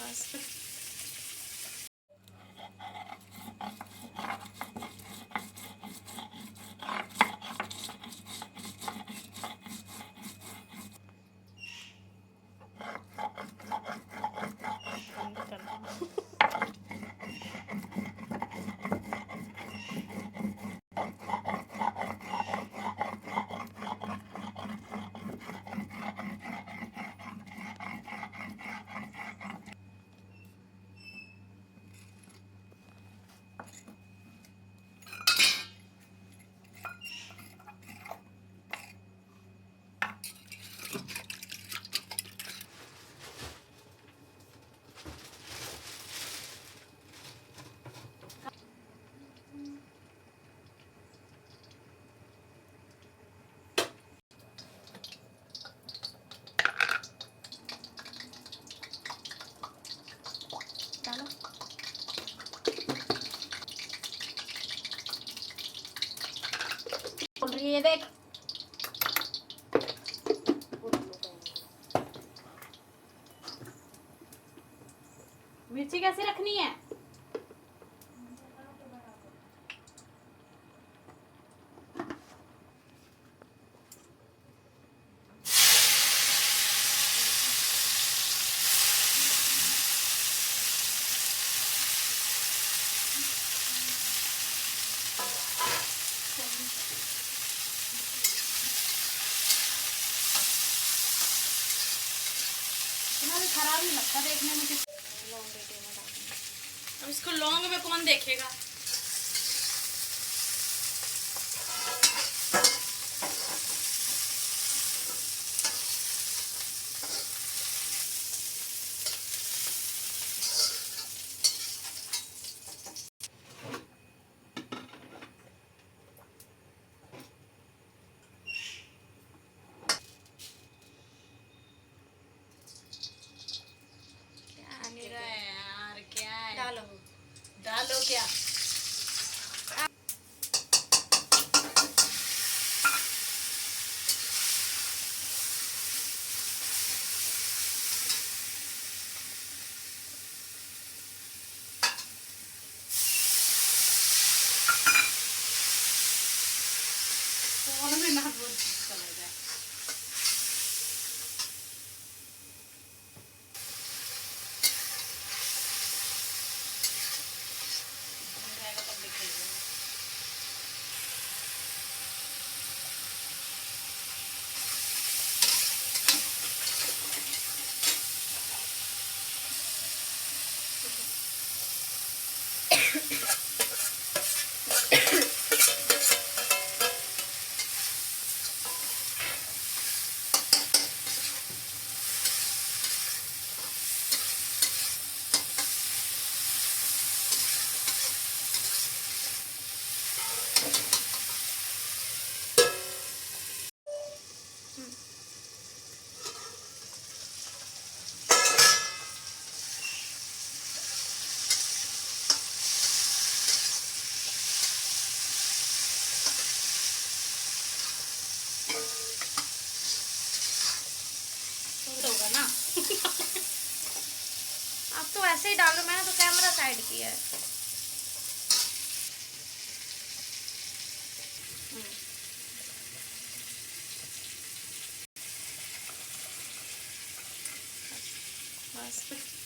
बस डालो। बोल रही है देख। मिर्ची कैसे रखनी है? खराब नहीं लगता देखने में। अब इसको लौंग में कौन देखेगा? डालो डालो क्या? फोन में ना बोल चला जाए। होगा ना। आप तो ऐसे ही डालो, मैंने तो कैमरा साइड किया है। बस